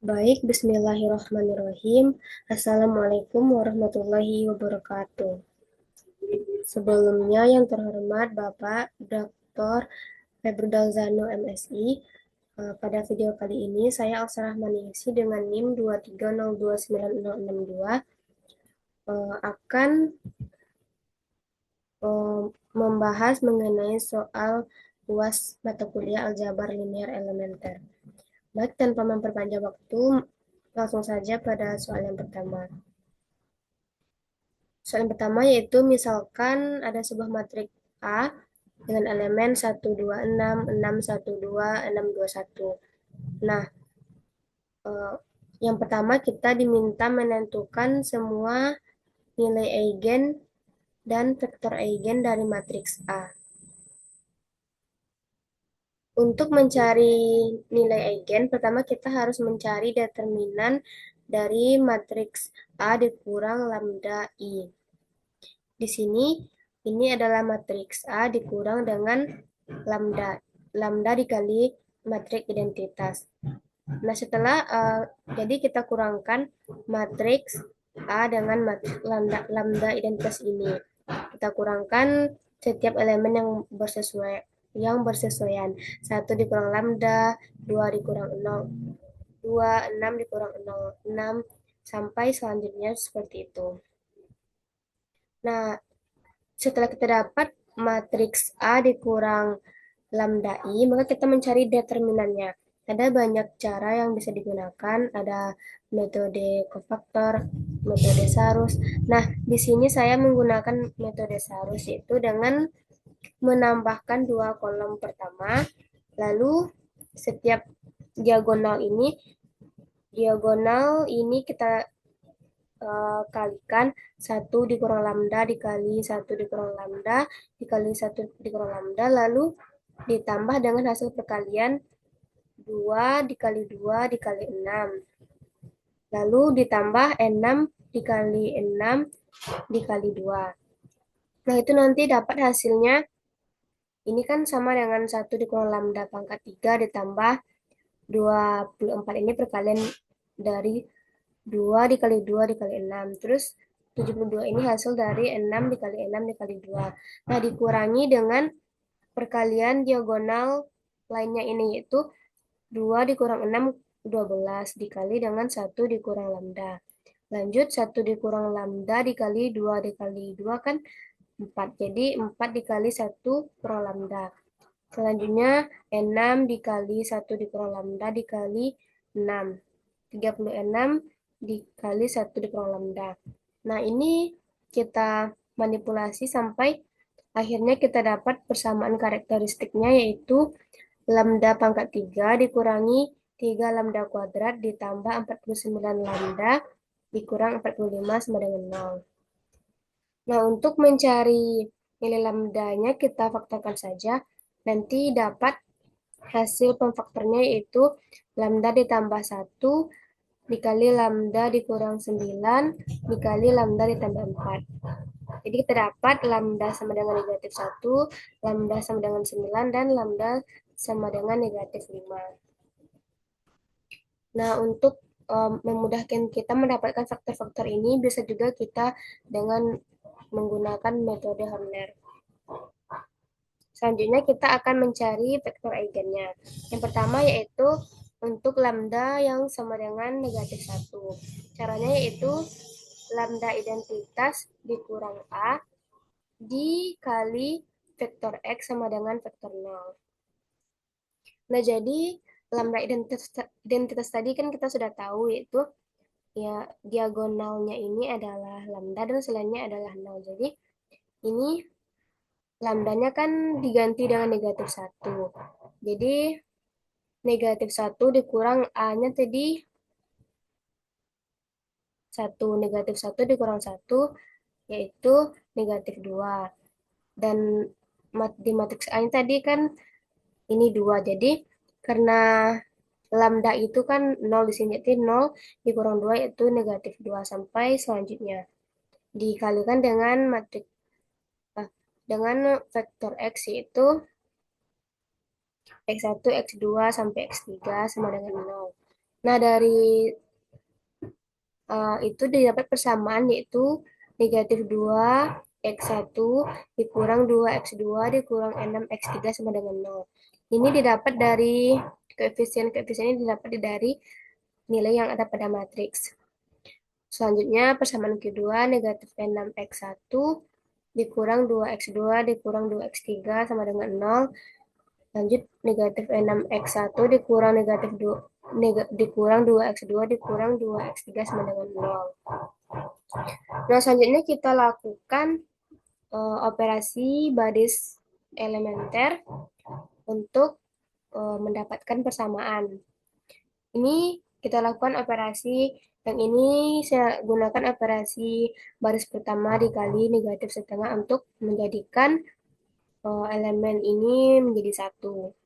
Baik, bismillahirrahmanirrahim. Assalamualaikum warahmatullahi wabarakatuh. Sebelumnya yang terhormat Bapak Dr. Febri Zano MSI, pada video kali ini saya Alsa Rahmaniasi dengan NIM 2302962 akan membahas mengenai soal UAS mata kuliah aljabar linear elementer. Baik, tanpa memperpanjang waktu, langsung saja pada soal yang pertama. Soal yang pertama yaitu misalkan ada sebuah matriks A dengan elemen 1, 2, 6, 6, 1, 2, 6, 2, 1. Nah, yang pertama kita diminta menentukan semua nilai eigen dan vektor eigen dari matriks A. Untuk mencari nilai eigen, pertama kita harus mencari determinan dari matriks A dikurang lambda I. Di sini, ini adalah matriks A dikurang dengan lambda. Lambda dikali matriks identitas. Nah, setelah jadi kita kurangkan matriks A dengan matriks lambda identitas ini. Kita kurangkan setiap elemen yang bersesuaian. 1 dikurang lambda, 2 dikurang 0, 2, 6 dikurang 0, 6, sampai selanjutnya seperti itu. Nah, setelah kita dapat matriks A dikurang lambda I, maka kita mencari determinannya. Ada banyak cara yang bisa digunakan, ada metode kofaktor, metode Sarus. Nah, di sini saya menggunakan metode Sarus yaitu dengan menambahkan dua kolom pertama, lalu setiap diagonal ini kita kalikan 1 dikurang lambda dikali 1 dikurang lambda dikali 1 dikurang lambda, lalu ditambah dengan hasil perkalian 2 dikali 2 dikali 6. Lalu ditambah 6 dikali 6 dikali 2. Nah, itu nanti dapat hasilnya. Ini kan sama dengan 1 dikurang lambda pangkat 3 ditambah 24. Ini perkalian dari 2 dikali 2 dikali 6. Terus 72 ini hasil dari 6 dikali 6 dikali 2. Nah, dikurangi dengan perkalian diagonal lainnya ini, yaitu 2 dikurang 6, 12 dikali dengan 1 dikurang lambda. Lanjut, 1 dikurang lambda dikali 2 dikali 2 kan 4. Jadi 4 dikali 1 kurang lambda. Selanjutnya 6 dikali 1 dikurang lambda dikali 6. 36 dikali 1 dikurang lambda. Nah, ini kita manipulasi sampai akhirnya kita dapat persamaan karakteristiknya, yaitu lambda pangkat 3 dikurangi 3 lambda kuadrat ditambah 49 lambda dikurang 45 sama dengan 0. Nah, untuk mencari nilai lambdanya kita faktorkan saja. Nanti dapat hasil pemfaktornya yaitu lambda ditambah 1 dikali lambda dikurang 9 dikali lambda ditambah 4. Jadi kita dapat lambda sama dengan negatif 1, lambda sama dengan 9, dan lambda sama dengan negatif 5. Nah, untuk memudahkan kita mendapatkan faktor-faktor ini, bisa juga kita dengan menggunakan metode Horner. Selanjutnya kita akan mencari vektor eigennya. Yang pertama yaitu untuk lambda yang sama dengan negatif 1. Caranya yaitu lambda identitas dikurang A dikali vektor X sama dengan vektor 0. Nah, jadi lambda identitas tadi kan kita sudah tahu, yaitu ya diagonalnya ini adalah lambda dan selainnya adalah 0. Jadi ini lambdanya kan diganti dengan negatif 1. Jadi negatif 1 dikurang A-nya tadi 1. Negatif 1 dikurang 1 yaitu negatif 2. Dan di matriks A-nya tadi kan ini 2. Jadi karena lambda itu kan 0 di sini, jadi 0 dikurang 2 yaitu negatif 2 sampai selanjutnya. Dikalikan dengan matriks dengan vektor X yaitu X1, X2 sampai X3 sama dengan 0. Nah, dari itu didapat persamaan yaitu negatif 2 X1 dikurang 2 X2 dikurang 6 X3 sama dengan 0. Ini didapat dari koefisien-koefisien ini didapat dari nilai yang ada pada matriks. Selanjutnya persamaan kedua negatif 6 X1 dikurang 2 X2 dikurang 2 X3 sama dengan 0. Lanjut negatif 6 X1 dikurang negatif 2 dikurang 2 X2 dikurang 2 X3 sama dengan 0. Nah, selanjutnya kita lakukan operasi baris elementer untuk mendapatkan persamaan. Ini kita lakukan operasi yang ini saya gunakan operasi baris pertama dikali negatif setengah untuk menjadikan elemen ini menjadi satu.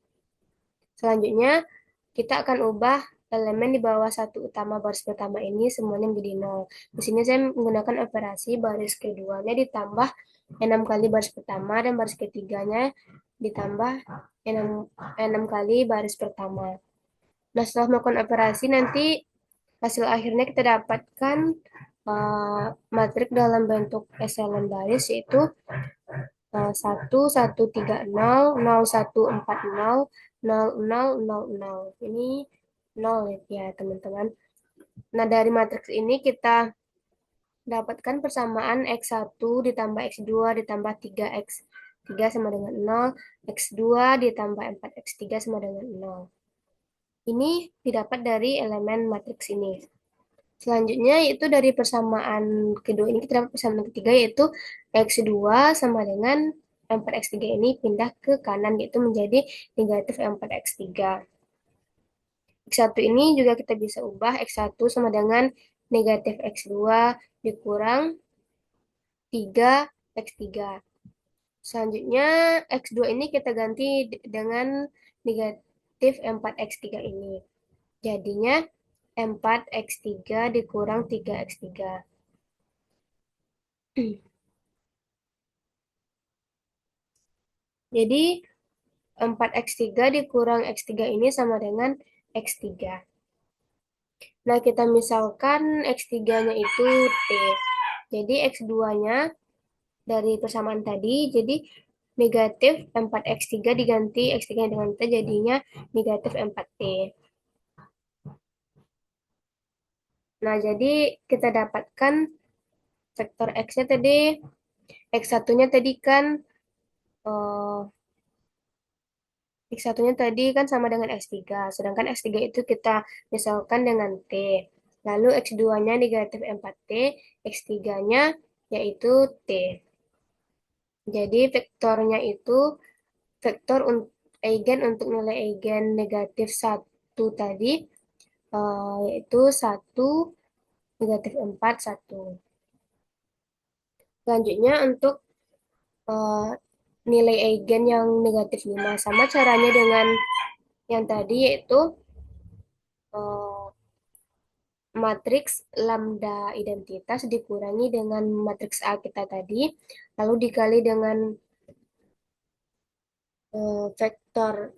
Selanjutnya kita akan ubah elemen di bawah satu utama baris pertama ini semuanya menjadi 0. Di sini saya menggunakan operasi baris keduanya ditambah 6 kali baris pertama dan baris ketiganya ditambah 6 kali baris pertama. Nah, setelah melakukan operasi nanti hasil akhirnya kita dapatkan matriks dalam bentuk echelon baris yaitu 1, 1, 3, 0, 0, 1, 4, 0, 0, 0, 0. Ini 0 ya teman-teman. Nah, dari matriks ini kita dapatkan persamaan X1 ditambah X2 ditambah 3X3 sama dengan 0, X2 ditambah 4X3 sama dengan 0. Ini didapat dari elemen matriks ini. Selanjutnya yaitu dari persamaan kedua ini kita dapat persamaan ketiga yaitu X2 sama dengan 4X3 ini pindah ke kanan yaitu menjadi negatif 4X3. X1 ini juga kita bisa ubah X1 sama dengan negatif X2 dikurang 3X3. Selanjutnya X2 ini kita ganti dengan negatif 4X3 ini. Jadinya 4X3 dikurang 3X3. Jadi 4X3 dikurang X3 ini sama dengan X3. Nah, kita misalkan X3-nya itu T. Jadi X2-nya dari persamaan tadi, jadi negatif 4X3 diganti X3 dengan T, jadinya negatif 4T. Nah, jadi kita dapatkan vektor X-nya tadi, X1-nya tadi kan X1-nya tadi kan sama dengan X3, sedangkan X3 itu kita misalkan dengan T. Lalu X2-nya negatif 4T, X3-nya yaitu T. Jadi vektornya itu vektor eigen untuk nilai eigen negatif 1 tadi, yaitu 1, negatif 4, 1. Selanjutnya untuk nilai eigen yang negatif 5. Sama caranya dengan yang tadi yaitu matriks lambda identitas dikurangi dengan matriks A kita tadi, lalu dikali dengan vektor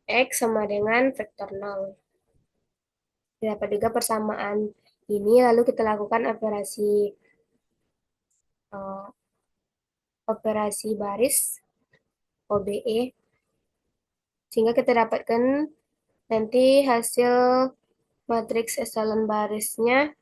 X sama dengan vektor 0. Dapat juga persamaan ini, lalu kita lakukan uh, operasi baris OBE, sehingga kita dapatkan nanti hasil matriks echelon barisnya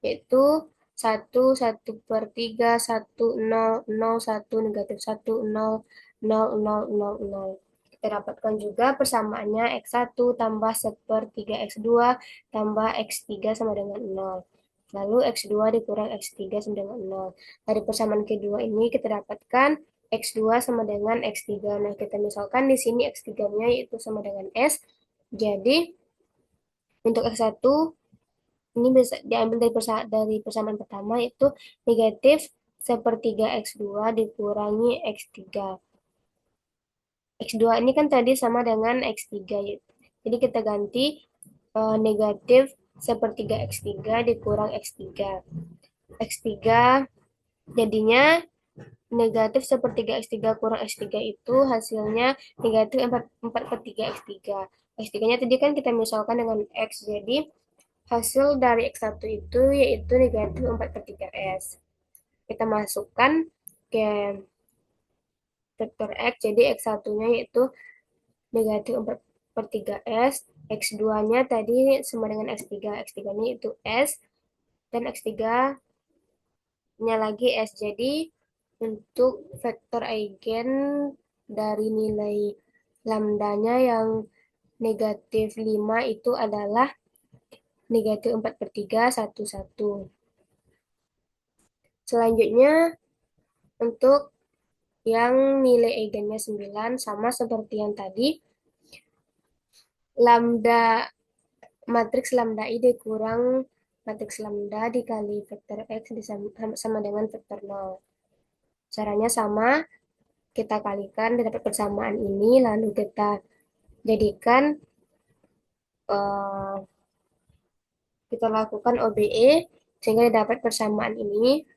yaitu 1, 1/3, 1, 0, 0, 1, negatif 1, 0, 0, 0, 0, 0. Kita dapatkan juga persamaannya X1 tambah 1/3 X2 tambah X3 sama dengan 0. Lalu X2 dikurang X3 sama dengan 0. Dari persamaan kedua ini kita dapatkan X2 sama dengan X3. Nah, kita misalkan di sini X3-nya yaitu sama dengan S. Jadi, untuk X1 ini bisa diambil dari persamaan pertama yaitu negatif 1/3 X2 dikurangi X3. X2 ini kan tadi sama dengan X3 yaitu. Jadi kita ganti negatif 1/3 X3 dikurang X3. X3 jadinya negatif sepertiga X3 kurang X3 itu hasilnya negatif 4 per 3 X3. X3-nya tadi kan kita misalkan dengan X, jadi hasil dari X1 itu yaitu negatif 4 per 3S. Kita masukkan ke vektor X, jadi X1-nya yaitu negatif 4 per 3S, X2-nya tadi sama dengan X3, X3-nya itu S, dan X3-nya lagi S. Jadi untuk vektor eigen dari nilai lambdanya yang negatif 5 itu adalah negatif 4 per 3, 1, 1. Selanjutnya untuk yang nilai eigennya 9 sama seperti yang tadi, lambda matriks lambda I dikurang matriks lambda dikali vektor X sama dengan vektor 0. Caranya sama, kita kalikan dan dapat persamaan ini, lalu kita jadikan eh, kita lakukan OBE sehingga dapat persamaan ini.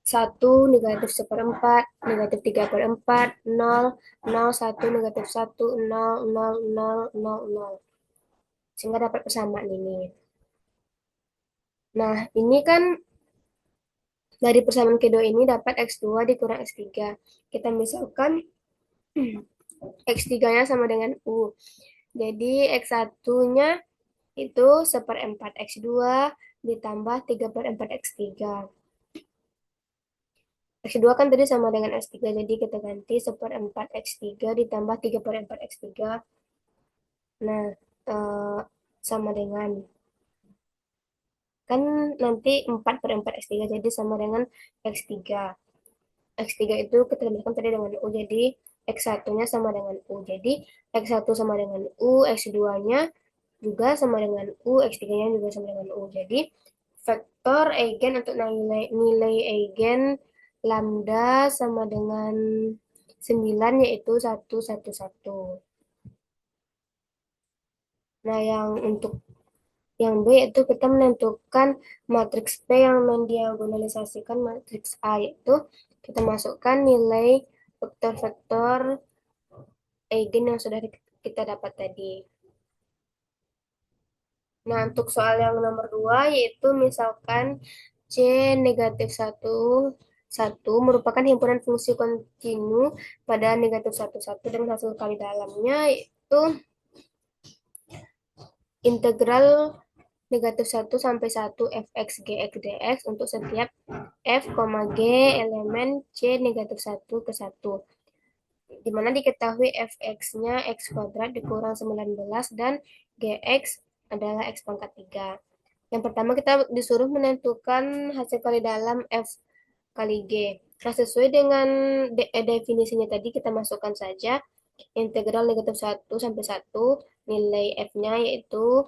1 negatif 1/4, negatif 3/4, 0, 0, 1, negatif 1, 0, 0, 0, 0, 0. Sehingga dapat persamaan ini. Nah, ini kan dari persamaan kedua ini dapat X2 dikurang X3. Kita misalkan X3-nya sama dengan U. Jadi X1-nya itu 1/4 X2 ditambah 3/4 X3. X2 kan tadi sama dengan X3, jadi kita ganti 1/4 X3 ditambah 3/4 X3. Nah, sama dengan, kan nanti 4/4 X3, jadi sama dengan X3. X3 itu kita tambahkan tadi dengan U, jadi X1-nya sama dengan U. Jadi X1 sama dengan U, X2-nya juga sama dengan U, X3-nya juga sama dengan U. Jadi vektor eigen untuk nilai eigen lambda sama dengan 9 yaitu 1, 1, 1. Nah, yang untuk yang B itu kita menentukan matriks P yang mendiagonalisasikan matriks A, yaitu kita masukkan nilai vektor-vektor eigen yang sudah kita dapat tadi. Nah, untuk soal yang nomor 2 yaitu misalkan C negatif 1, 1 merupakan himpunan fungsi kontinu pada negatif 1, 1 dengan hasil kali dalamnya yaitu integral negatif 1 sampai 1 fx gx dx untuk setiap f, g elemen C negatif 1 ke 1. Dimana diketahui fx-nya x kuadrat dikurang 19 dan gx adalah x pangkat 3. Yang pertama kita disuruh menentukan hasil kali dalam f kali g. Nah, sesuai dengan definisinya tadi kita masukkan saja integral negatif 1 sampai 1 nilai f-nya yaitu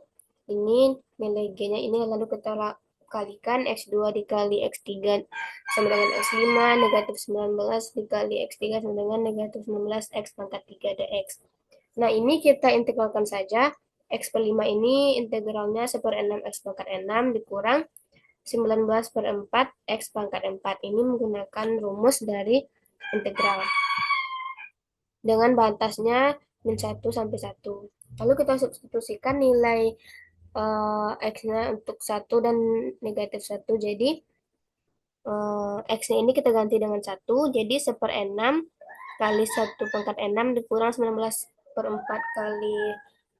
ini, nilai g-nya ini, lalu kita kalikan x2 dikali x3 sama dengan x5, negatif 19 dikali x3 sama dengan negatif 19 x pangkat 3 dx. Nah, ini kita integralkan saja. X per 5 ini integralnya 1/6 X pangkat 6 dikurang 19/4 X pangkat 4. Ini menggunakan rumus dari integral. Dengan batasnya min 1 sampai 1. Lalu kita substitusikan nilai X-nya untuk 1 dan negatif 1. Jadi X-nya ini kita ganti dengan 1. Jadi 1/6 kali 1 pangkat 6 dikurang 19/4 kali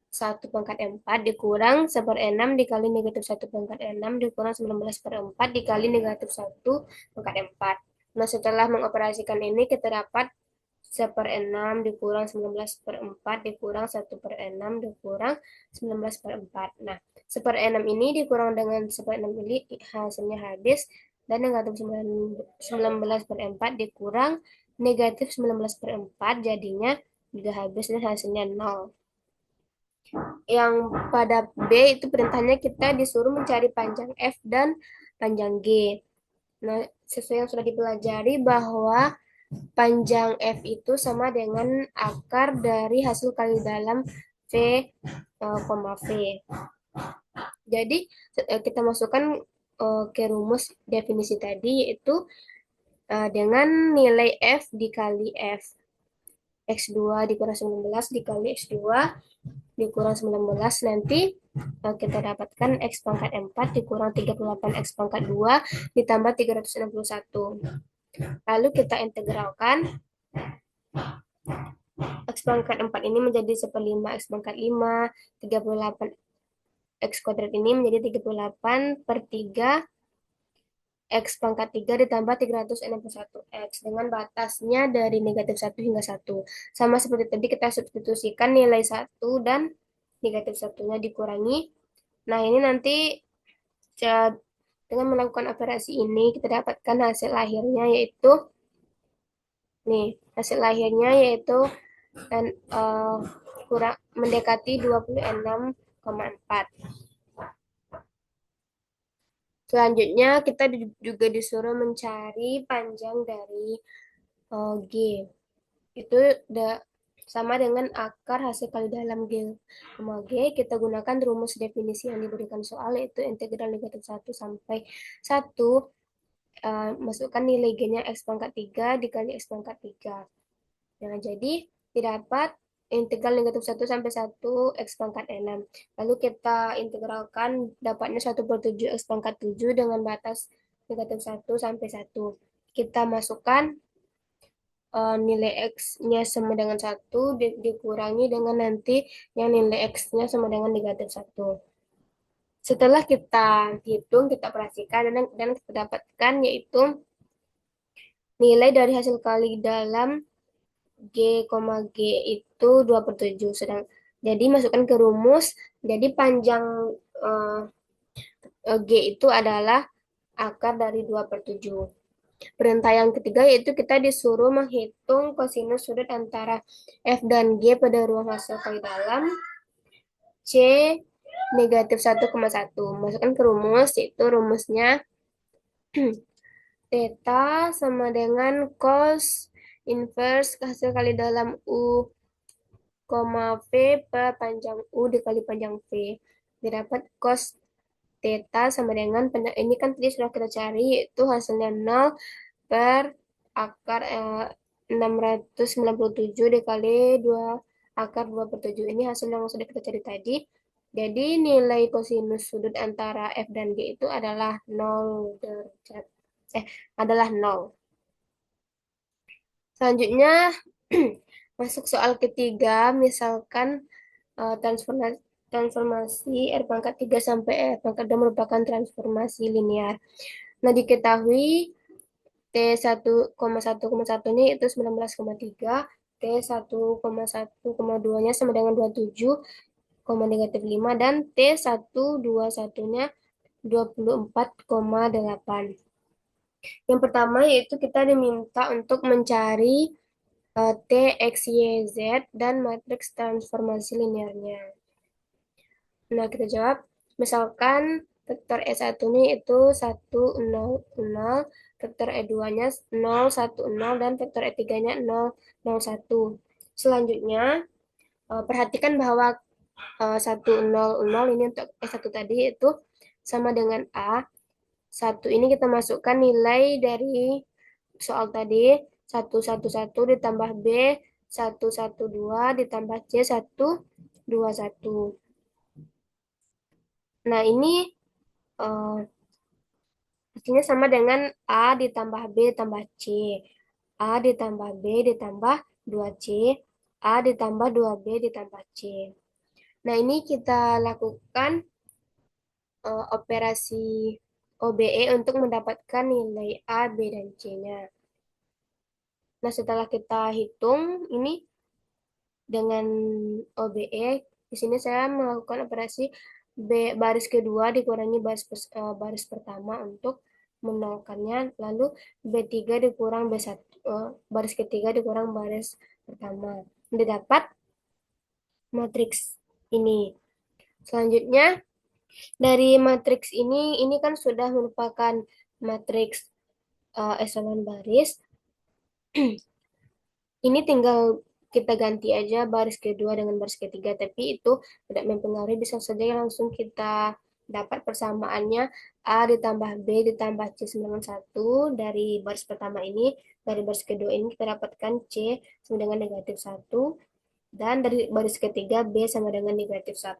1 pangkat 4 dikurang 1/6 dikali negatif 1 pangkat 6 dikurang 19/4 dikali negatif 1 pangkat 4. Nah, setelah mengoperasikan ini kita dapat 1/6 dikurang 19/4 dikurang 1/6 dikurang 19/4. Nah, 1/6 ini dikurang dengan 1/6 ini hasilnya habis, dan negatif 19/4 dikurang negatif 19/4 jadinya juga habis dan hasilnya 0. Yang pada B itu perintahnya kita disuruh mencari panjang F dan panjang G. Nah, sesuai yang sudah dipelajari bahwa panjang F itu sama dengan akar dari hasil kali dalam V, V. Jadi kita masukkan ke rumus definisi tadi, yaitu dengan nilai F dikali F. X2 dikurang 19 dikali X2 dikurang 19, nanti kita dapatkan X pangkat 4 dikurang 38 X pangkat 2 ditambah 361. Lalu kita integralkan X pangkat 4 ini menjadi 1/5 X pangkat 5, 38 X kuadrat ini menjadi 38 per 3 X pangkat 3 ditambah 361 X dengan batasnya dari -1 hingga 1. Sama seperti tadi kita substitusikan nilai 1 dan -1-nya dikurangi. Nah, ini nanti dengan melakukan operasi ini kita dapatkan hasil akhirnya yaitu kurang mendekati 26,4. Selanjutnya kita juga disuruh mencari panjang dari G. Itu sama dengan akar hasil kali dalam G, G. Kita gunakan rumus definisi yang diberikan soal, yaitu integral -1 sampai 1. Masukkan nilai G-nya X pangkat 3 dikali X pangkat 3. Nah, jadi didapat integral -1 sampai 1 X pangkat 6. Lalu kita integralkan, dapatnya 1/7 X pangkat 7 dengan batas -1 sampai 1. Kita masukkan nilai X-nya sama dengan 1 dikurangi dengan nanti yang nilai X-nya sama dengan -1. Setelah kita hitung, kita perhatikan dan kita dapatkan yaitu nilai dari hasil kali dalam G, G itu 2/7. Jadi masukkan ke rumus, jadi panjang G itu adalah akar dari 2/7. Perintah yang ketiga yaitu kita disuruh menghitung kosinus sudut antara F dan G pada ruang hasil kali dalam C -1,1. Masukkan ke rumus, yaitu rumusnya theta sama dengan cos inverse hasil kali dalam U, V per panjang U dikali panjang V. Didapat cos theta sama dengan, ini kan tadi sudah kita cari, yaitu hasilnya 0 per akar 697 dikali 2 akar 2/7. Ini hasil yang sudah kita cari tadi. Jadi nilai kosinus sudut antara F dan G itu adalah 0 derajat. Adalah 0. Selanjutnya masuk soal ketiga, misalkan transformasi R pangkat 3 sampai R pangkat 2 merupakan transformasi linear. Nah, diketahui T1,1,1-nya itu 19,3, T1,1,2-nya sama dengan 27, -5, dan T121-nya 24,8. Yang pertama yaitu kita diminta untuk mencari T, X, Y, Z dan matriks transformasi linearnya. Nah, kita jawab, misalkan vektor E1-nya itu 1, 0, 0, vektor E2-nya 0, 1, 0, dan vektor E3-nya 0, 0, 1. Selanjutnya, perhatikan bahwa 1, 0, 0 ini untuk E1 tadi itu sama dengan A. 1 ini kita masukkan nilai dari soal tadi, 1, 1, 1 ditambah B, 1, 1, 2 ditambah C, 1, 2, 1. Nah, ini hasilnya sama dengan A ditambah B tambah C. A ditambah B ditambah 2C. A ditambah 2B ditambah C. Nah, ini kita lakukan operasi OBE untuk mendapatkan nilai A, B, dan C-nya. Nah, setelah kita hitung ini dengan OBE, di sini saya melakukan operasi baris kedua dikurangi baris pertama untuk menolkannya, lalu B3 dikurang B1, baris ketiga dikurang baris pertama. Didapat matriks ini. Selanjutnya, dari matriks ini kan sudah merupakan matriks eselon baris. Ini tinggal kita ganti aja baris kedua dengan baris ketiga, tapi itu tidak mempengaruhi, bisa saja langsung kita dapat persamaannya A ditambah B ditambah C sama dengan 1. Dari baris pertama ini, dari baris kedua ini kita dapatkan C sama dengan negatif 1. Dan dari baris ketiga B sama dengan negatif 1.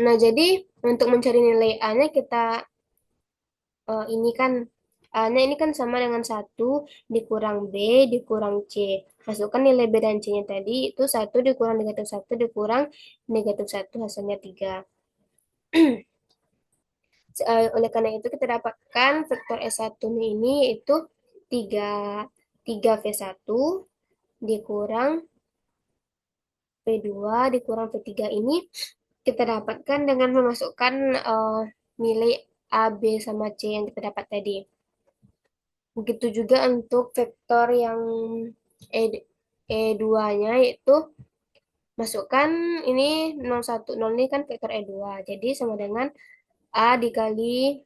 Nah, jadi untuk mencari nilai A-nya kita ini kan A-nya ini kan sama dengan 1 dikurang B dikurang C. Masukkan nilai B dan C-nya tadi, itu 1 dikurang negatif 1 dikurang negatif 1 hasilnya 3. Oleh karena itu kita dapatkan vektor S1 ini itu 3, 3V1 dikurang V2 dikurang V3 ini kita dapatkan dengan memasukkan nilai A, B, sama C yang kita dapat tadi. Begitu juga untuk vektor yang E, E2-nya yaitu masukkan ini 010 ini kan vektor E2. Jadi sama dengan A dikali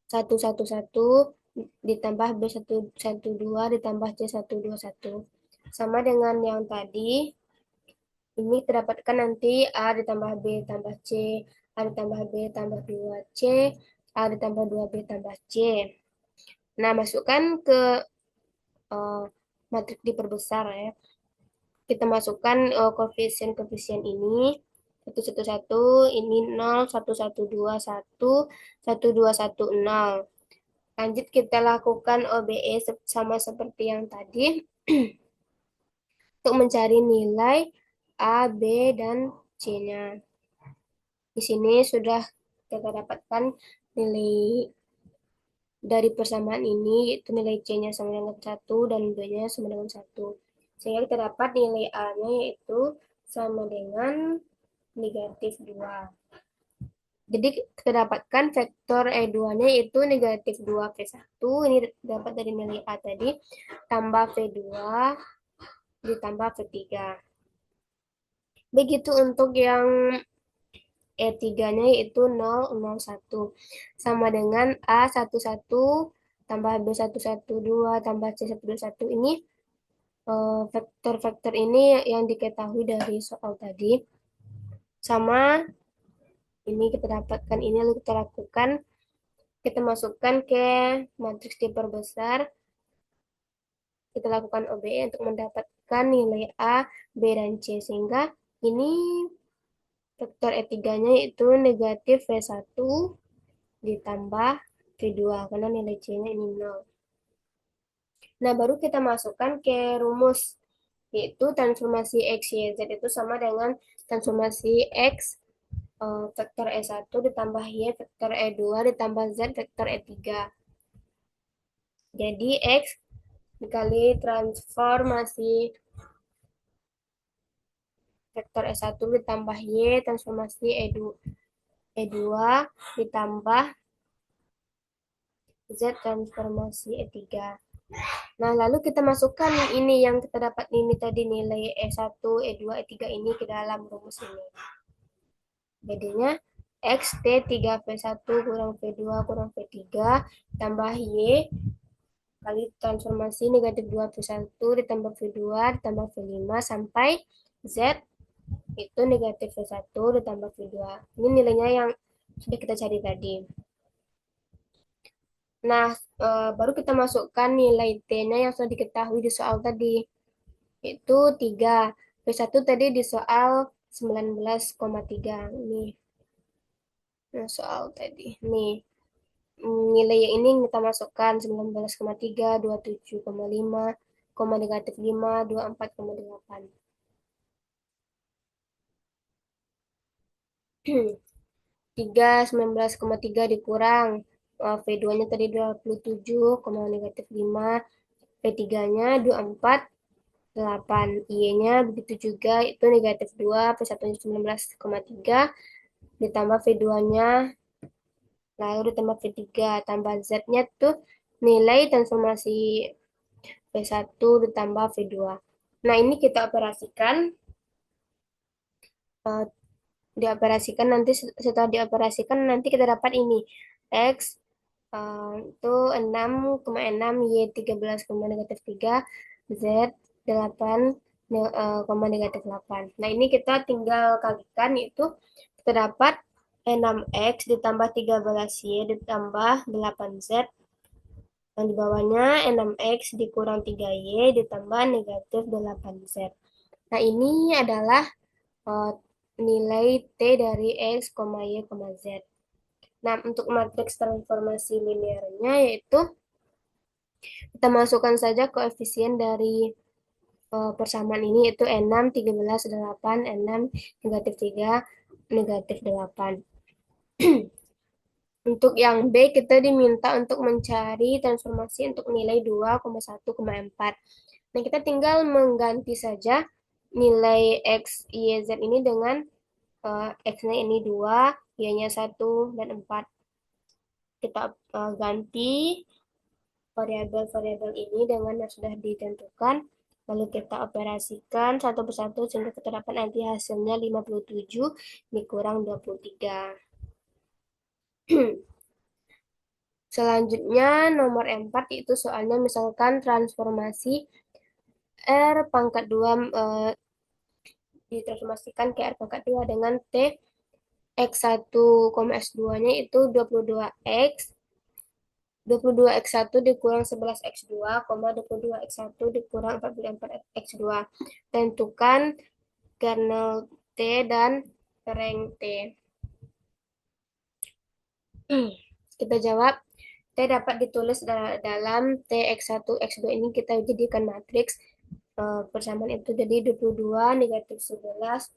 111 ditambah B112 ditambah C121. Sama dengan yang tadi, ini terdapatkan nanti A ditambah B tambah C, A ditambah B tambah 2C, A ditambah 2B tambah C. Nah, masukkan ke uh, matriks diperbesar ya. Kita masukkan koefisien-koefisien ini. 111, ini 0, 1121, 1210. Lanjut kita lakukan OBE sama seperti yang tadi untuk mencari nilai A, B, dan C-nya. Di sini sudah kita dapatkan nilai dari persamaan ini, yaitu nilai C-nya sama dengan 1 dan B-nya sama dengan 1. Sehingga kita dapat nilai A-nya yaitu sama dengan negatif 2. Jadi kita dapatkan vektor E2-nya yaitu negatif 2V1. Ini dapat dari nilai A tadi. Tambah V2 ditambah V3. Begitu untuk yang E3-nya yaitu 001. Sama dengan A11 tambah B112 tambah C121. Ini vektor-vektor ini yang diketahui dari soal tadi. Sama ini kita dapatkan ini lalu kita lakukan. Kita masukkan ke matriks diperbesar. Kita lakukan OBE untuk mendapatkan nilai A, B, dan C. Sehingga ini vektor E3-nya itu negatif V1 ditambah V2 karena nilai C-nya ini 0. Nah, baru kita masukkan ke rumus yaitu transformasi X, Y, Z itu sama dengan transformasi X vektor E1 ditambah Y vektor E2 ditambah Z vektor E3. Jadi X dikali transformasi vektor E1 ditambah Y transformasi E2 ditambah Z transformasi E3. Nah, lalu kita masukkan ini yang kita dapat ini tadi nilai E1, E2, E3 ini ke dalam rumus ini. Jadinya X T3V1 kurang V2 kurang V3 tambah Y kali transformasi negatif 2V1 ditambah V2 ditambah V5 sampai Z itu negatif V1 ditambah V2. Ini nilainya yang sudah kita cari tadi. Nah, baru kita masukkan nilai T-nya yang sudah diketahui di soal tadi. Itu 3. V1 tadi di soal 19,3. Ini nah, soal tadi. Nih, nilai yang ini kita masukkan 19,3, 27,5, negatif 5, 24,8. 3, 19,3 dikurang V2-nya tadi 27, negatif 5, V3-nya 24, 8. Y-nya begitu juga itu negatif 2, V1-nya 19,3, ditambah V2-nya, lalu ditambah V3, tambah Z-nya tuh nilai transformasi V1 ditambah V2. Nah, ini kita operasikan, uh, dioperasikan nanti setelah dioperasikan nanti kita dapat ini X itu 6,6 Y 13, negatif 3 Z 8 koma negatif 8. Nah, ini kita tinggal kalikan, yaitu kita dapat 6x ditambah 13y ditambah 8z. Yang di bawahnya 6x dikurang 3y ditambah negatif 8z. Nah, ini adalah nilai T dari X, Y, Z. Nah, untuk matriks transformasi linearnya yaitu kita masukkan saja koefisien dari persamaan ini, yaitu 6, 13, 8, 6, negatif 3, negatif 8. Untuk yang B, kita diminta untuk mencari transformasi untuk nilai 2,1,4. Nah, kita tinggal mengganti saja nilai X, Y, Z ini dengan X-nya ini 2, Y-nya 1, dan 4. Kita ganti variabel-variabel ini dengan yang sudah ditentukan. Lalu kita operasikan satu persatu sehingga kita dapat nanti hasilnya 57 dikurang 23. Selanjutnya nomor 4 itu soalnya misalkan transformasi R pangkat 2 ditransformasikan ke R pangkat 2 dengan T X1, X2-nya itu 22X 22x1 dikurang 11x2, 22x1 dikurang 44x2. Tentukan kernel T dan rank T. Kita jawab, T dapat ditulis dalam T X1, X2 ini kita jadikan matriks. Persamaan itu jadi 22, negatif 11,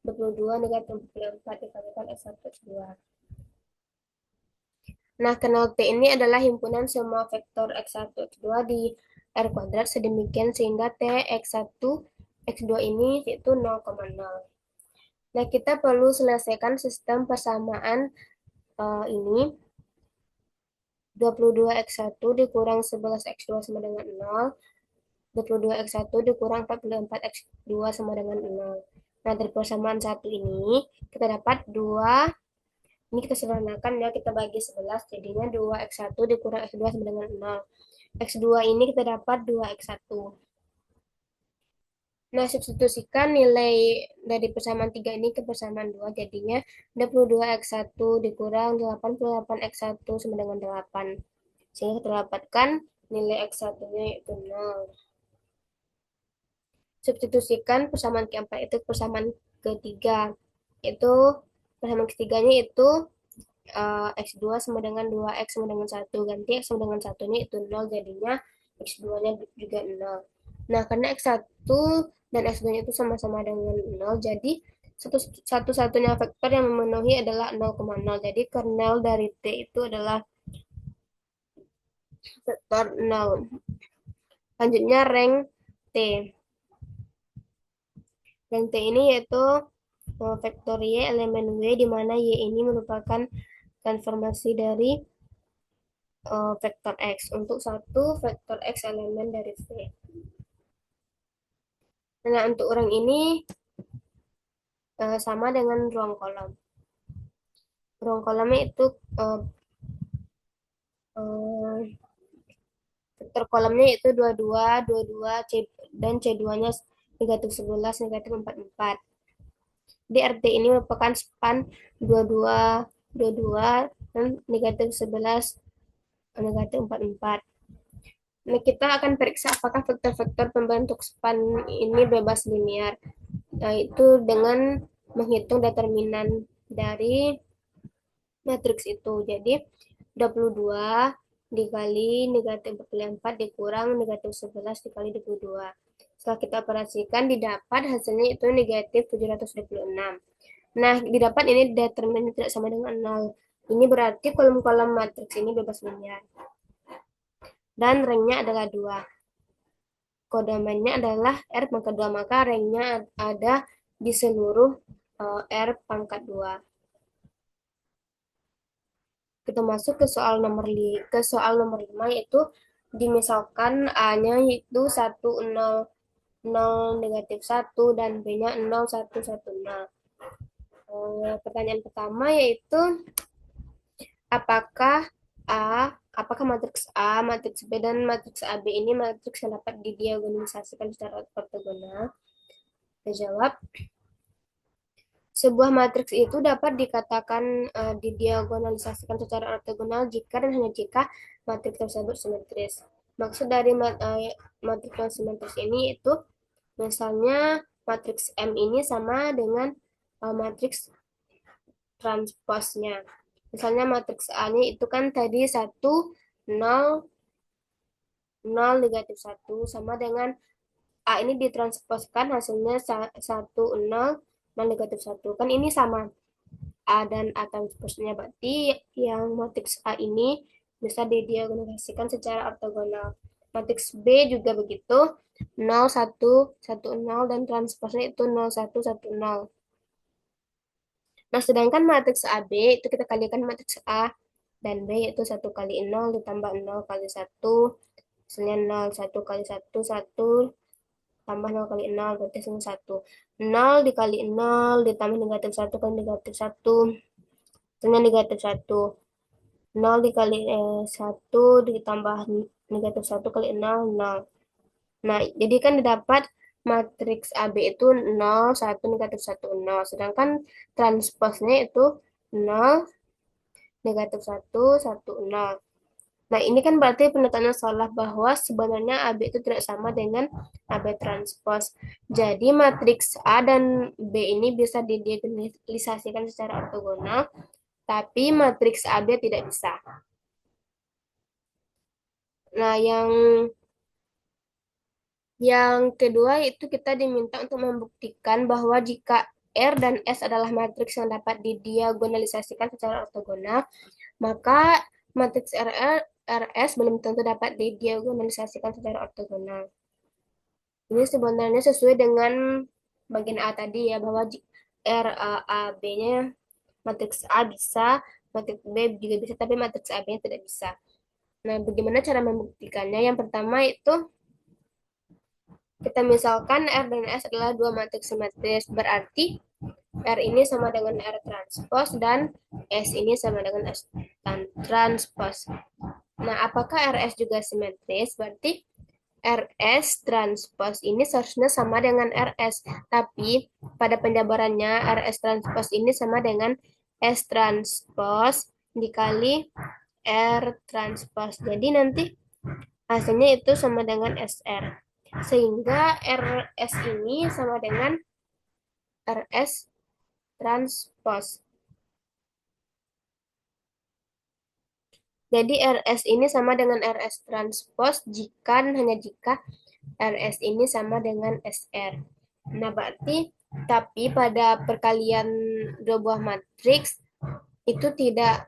22, negatif 44 dikalikan X1, X2. Nah, kernel T ini adalah himpunan semua vektor X1, X2 di R kuadrat sedemikian sehingga T X1, X2 ini itu 0,0. Nah, kita perlu selesaikan sistem persamaan ini. 22x1 dikurang 11x2 sama dengan 0. 22x1 dikurang 44x2 sama dengan 0. Nah, dari persamaan 1 ini, kita dapat 2. Ini kita sederhanakan ya, kita bagi 11, jadinya 2x1 dikurang x2 sama dengan 0. X2 ini kita dapat 2x1. Nah, substitusikan nilai dari persamaan 3 ini ke persamaan 2, jadinya 22x1 dikurang 88x1 sama dengan 8. Sehingga kita dapatkan nilai x1-nya yaitu 0. Substitusikan persamaan keempat itu persamaan ketiga. Itu persamaan ketiganya itu X2 sama dengan 2X sama dengan 1. Ganti X sama dengan 1-nya itu 0, jadinya X2-nya juga 0. Nah, karena X1 dan X2-nya itu sama-sama dengan 0, jadi satu-satunya vektor yang memenuhi adalah 0,0. Jadi kernel dari T itu adalah vektor 0. Selanjutnya rank T. Rank T ini yaitu vektor Y elemen W, di mana Y ini merupakan transformasi dari vektor X untuk satu vektor X elemen dari V. Nah, untuk orang ini sama dengan ruang kolom. Ruang kolomnya itu vektor kolomnya itu 22, 22, dan C2-nya negatif 11, negatif 44. Di RT ini merupakan span 22, 22, dan negatif 11, negatif 44. Nah, kita akan periksa apakah vektor-vektor pembentuk span ini bebas linear, yaitu dengan menghitung determinan dari matriks itu. Jadi 22 dikali negatif 44 dikurang negatif 11 dikali 22. Setelah kita operasikan, didapat hasilnya itu negatif 726. Nah, didapat ini determinannya tidak sama dengan 0. Ini berarti kolom-kolom matriks ini bebas linear. Dan ranknya adalah 2. Kodomennya adalah R pangkat 2, maka ranknya ada di seluruh R pangkat 2. Kita masuk ke soal nomor 5, yaitu dimisalkan A-nya itu 1, 0, 0, negatif 1, dan B-nya 0, 1, 1, 0. Pertanyaan pertama yaitu apakah A, apakah matriks A, matriks B, dan matriks AB ini matriks yang dapat didiagonalisasikan secara ortogonal? Kita jawab, sebuah matriks itu dapat dikatakan didiagonalisasikan secara ortogonal jika dan hanya jika matriks tersebut simetris. Maksud dari matriks yang simetris ini itu misalnya matriks M ini sama dengan matriks transposnya. Misalnya matriks A-nya itu kan tadi 1, 0, 0, negatif 1 sama dengan A ini ditransposkan hasilnya 1, 0, 0, negatif 1. Kan ini sama. A dan A transposnya berarti yang matriks A ini bisa didiagonalisasikan secara ortogonal. Matriks B juga begitu. 0, 1, 1, 0 dan transposnya itu 0, 1, 1, 0. Nah, sedangkan matriks AB itu kita kalikan matriks A dan B yaitu 1 kali 0 ditambah 0 kali 1. Hasilnya 0, 1 kali 1, 1 tambah 0 kali 0 berarti hasilnya 1. 0 dikali 0 ditambah negatif 1 kali negatif 1. Hasilnya negatif 1. 0 dikali 1 ditambah negatif 1 kali 0, 0. Nah, jadi kan didapat matriks AB itu 0, 1, negatif 1, 0. Sedangkan transposnya itu 0, negatif 1, 1, 0. Nah, ini kan berarti penetaannya salah bahwa sebenarnya AB itu tidak sama dengan AB transpos. Jadi matriks A dan B ini bisa didiagonalisasikan secara ortogonal, tapi matriks AB tidak bisa. Nah, yang kedua itu kita diminta untuk membuktikan bahwa jika R dan S adalah matriks yang dapat didiagonalisasikan secara ortogonal, maka matriks RS belum tentu dapat didiagonalisasikan secara ortogonal. Ini sebenarnya sesuai dengan bagian A tadi ya, bahwa R A B-nya matriks A bisa, matriks B juga bisa, tapi matriks AB-nya tidak bisa. Nah, bagaimana cara membuktikannya? Yang pertama itu kita misalkan R dan S adalah dua matriks simetris, berarti R ini sama dengan R transpos dan S ini sama dengan S transpos. Nah, apakah RS juga simetris? Berarti RS transpos ini seharusnya sama dengan RS, tapi pada penjabarannya RS transpos ini sama dengan S transpos dikali R transpos. Jadi nanti hasilnya itu sama dengan SR. Sehingga RS ini sama dengan RS transpos. Jadi RS ini sama dengan RS transpos jika dan hanya jika RS ini sama dengan SR. Nah, berarti tapi pada perkalian dua buah matriks itu tidak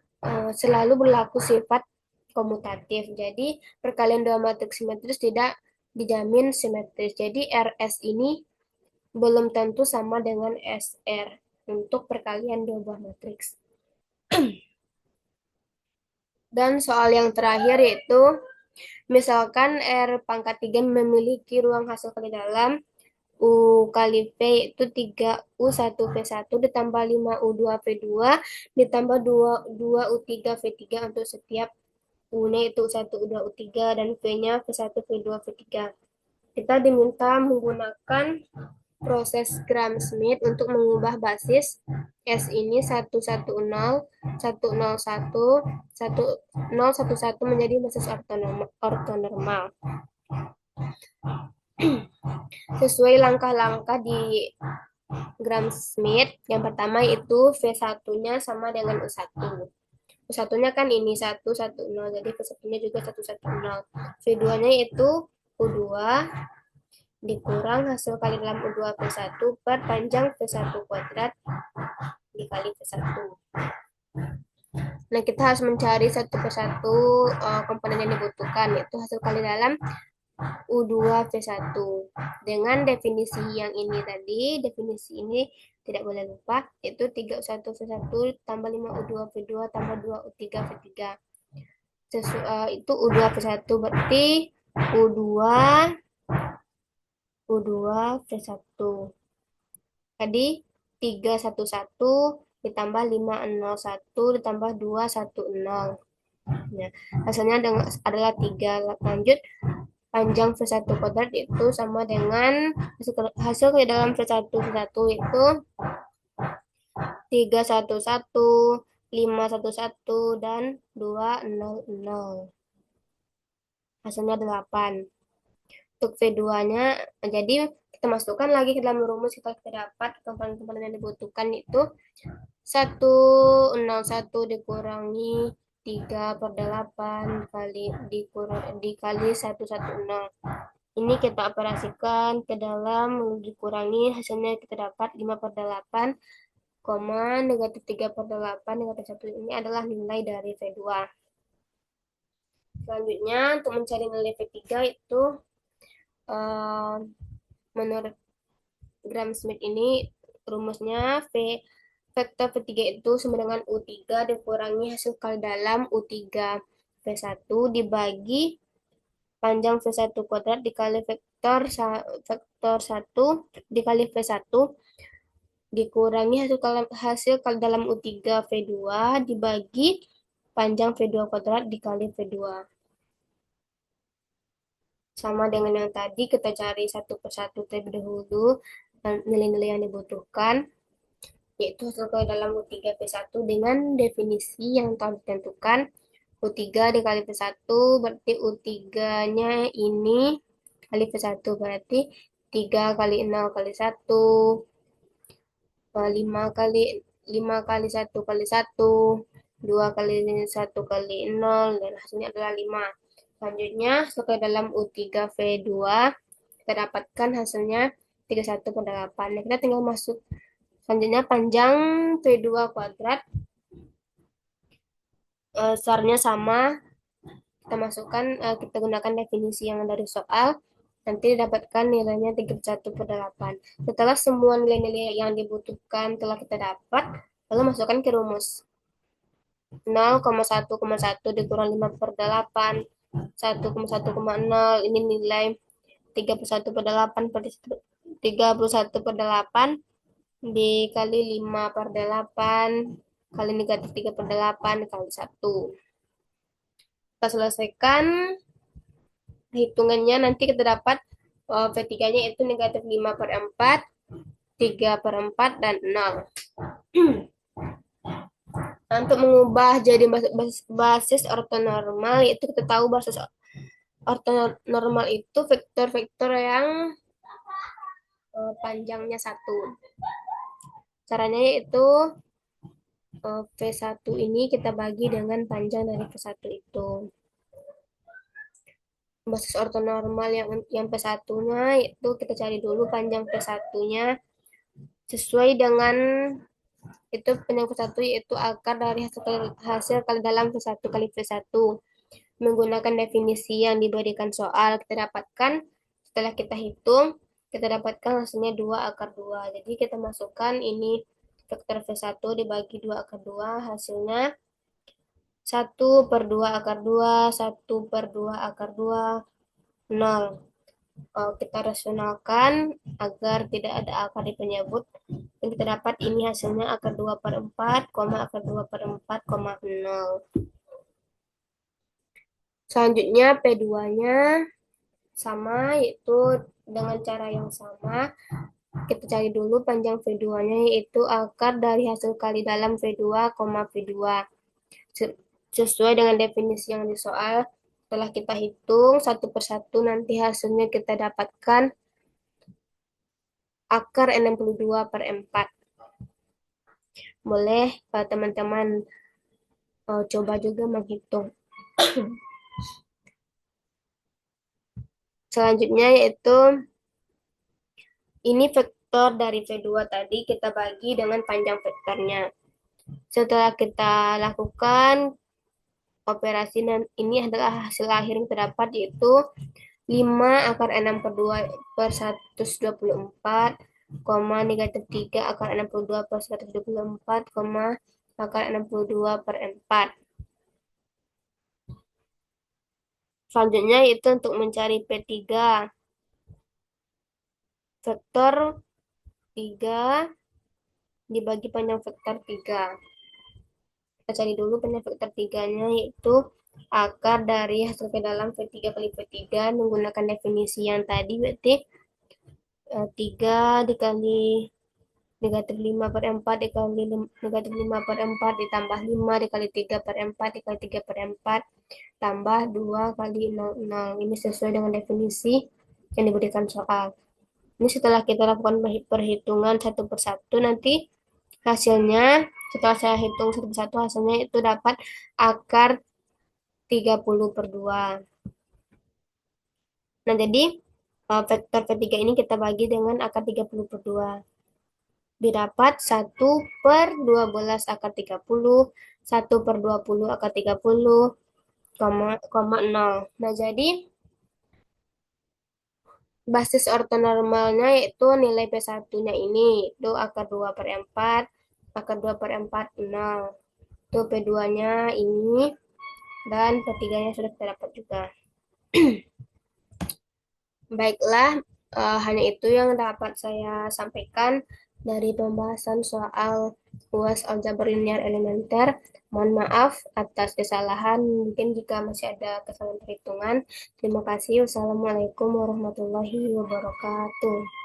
selalu berlaku sifat komutatif. Jadi perkalian dua matriks simetris tidak dijamin simetris. Jadi RS ini belum tentu sama dengan SR untuk perkalian dua buah matriks. Dan soal yang terakhir yaitu misalkan R pangkat 3 memiliki ruang hasil kali dalam U kali V itu 3U1 V1 ditambah 5U2 V2 ditambah 2U3 V3 untuk setiap U-nya itu U1, U2, U3 dan V-nya V1, V2, V3. Kita diminta menggunakan proses Gram-Schmidt untuk mengubah basis S ini 110, 101, 1011 menjadi basis ortonormal. Sesuai langkah-langkah di Gram-Schmidt, yang pertama itu V1-nya sama dengan U1. U1-nya kan ini 110, jadi V1-nya juga 110. V2-nya itu U2 dikurang hasil kali dalam U2 V1 per panjang V1 kuadrat dikali V1. Nah, kita harus mencari satu persatu komponen yang dibutuhkan, yaitu hasil kali dalam U2 V1. Dengan definisi yang ini tadi, definisi ini tidak boleh lupa, yaitu 3U1 V1 tambah 5U2 V2 tambah 2U3 V3. Itu U2 V1 berarti U2 V1. Tadi 311 ditambah 501 ditambah 210. Nah, hasilnya adalah 3. Lanjut, panjang V1 kuadrat itu sama dengan hasil ke dalam V1 itu 311, 511, dan 200. Hasilnya 8. Untuk V2-nya, jadi kita masukkan lagi ke dalam rumus, kita dapat komponen-komponen yang dibutuhkan itu 101 dikurangi 3/8 dikali 110. Ini kita operasikan ke dalam, dikurangi, hasilnya kita dapat 5/8, negatif 3/8, negatif 1. Ini adalah nilai dari V2. Selanjutnya, untuk mencari nilai V3 itu, menurut Gram-Schmidt ini, rumusnya vektor V3 itu sama dengan U3 dikurangi hasil kali dalam U3 V1 dibagi panjang V1 kuadrat dikali vektor 1 dikali V1 dikurangi hasil kali dalam U3 V2 dibagi panjang V2 kuadrat dikali V2. Sama dengan yang tadi, kita cari satu persatu terlebih dahulu nilai-nilai yang dibutuhkan, yaitu hasil kali dalam U3 V1 dengan definisi yang telah ditentukan. U3 dikali V1 berarti U3-nya ini kali V1 berarti 3 kali 0 kali 1, 5 kali 1 kali 1, 2 kali 1 kali 0, dan hasilnya adalah 5. Selanjutnya, sesuai dalam U3 V2, kita dapatkan hasilnya 31/8. Nah, kita tinggal masuk. Selanjutnya, panjang V2 kuadrat, SAR-nya sama. Kita masukkan, kita gunakan definisi yang dari soal. Nanti dapatkan nilainya 31/8. Setelah semua nilai-nilai yang dibutuhkan telah kita dapat, lalu masukkan ke rumus. 0,1,1 dikurang 5/8, 1,1,0, ini nilai 31/8 dikali 5/8 kali negatif 3/8 kali 1. Kita selesaikan hitungannya, nanti kita dapat V3-nya itu negatif 5/4, 3/4, dan 0. Nah, untuk mengubah jadi basis ortonormal, yaitu kita tahu basis ortonormal itu vektor-vektor yang panjangnya 1. Caranya yaitu V1 ini kita bagi dengan panjang dari V1 itu. Basis ortonormal yang P1-nya itu kita cari dulu panjang P1-nya sesuai dengan itu, panjang V1 yaitu akar dari hasil kali dalam V1 kali V1. Menggunakan definisi yang diberikan soal, kita dapatkan setelah kita hitung, kita dapatkan hasilnya 2 akar 2. Jadi kita masukkan ini vektor V1 dibagi 2 akar 2, hasilnya 1/2 akar 2, 1/2 akar 2, 0. Kita rasionalkan agar tidak ada akar di penyebut, dan kita dapat ini hasilnya akar 2/4, akar 2/4, 0. Selanjutnya P2-nya sama, yaitu dengan cara yang sama. Kita cari dulu panjang V2-nya, yaitu akar dari hasil kali dalam V2, V2. Sesuai dengan definisi yang di soal, setelah kita hitung satu persatu, nanti hasilnya kita dapatkan akar 62/4. Boleh teman-teman coba juga menghitung. Selanjutnya yaitu ini vektor dari V2 tadi kita bagi dengan panjang vektornya. Setelah kita lakukan operasi, ini adalah hasil akhir yang terdapat, yaitu 5 akar 6/2/124, negatif 3 akar 62/124, akar 62/4. Selanjutnya itu untuk mencari P3. Vektor 3 dibagi panjang vektor 3. Kita cari dulu penyebab tertiganya, yaitu akar dari hasil ke dalam V3 kali V3 menggunakan definisi yang tadi, berarti 3 dikali negatif 5 per 4 dikali negatif 5 per 4 ditambah 5 dikali 3 per 4 dikali 3 per 4 tambah 2 kali 0, 0. Ini sesuai dengan definisi yang diberikan soal. Ini setelah kita lakukan perhitungan satu persatu, nanti hasilnya, setelah saya hitung satu persatu, hasilnya itu dapat akar 30/2. Nah, jadi vektor V3 ini kita bagi dengan akar 30/2. Didapat 1/12 akar 30, 1/20 akar 30, koma 0. Nah, jadi basis ortonormalnya yaitu nilai P1-nya ini, itu akar 2 per 4, akar 2 per 4, 0. Itu P2-nya ini, dan P3-nya sudah kita dapat juga. Baiklah, hanya itu yang dapat saya sampaikan dari pembahasan soal UAS Aljabar Linear Elementer. Mohon maaf atas kesalahan, mungkin jika masih ada kesalahan perhitungan. Terima kasih. Wassalamualaikum warahmatullahi wabarakatuh.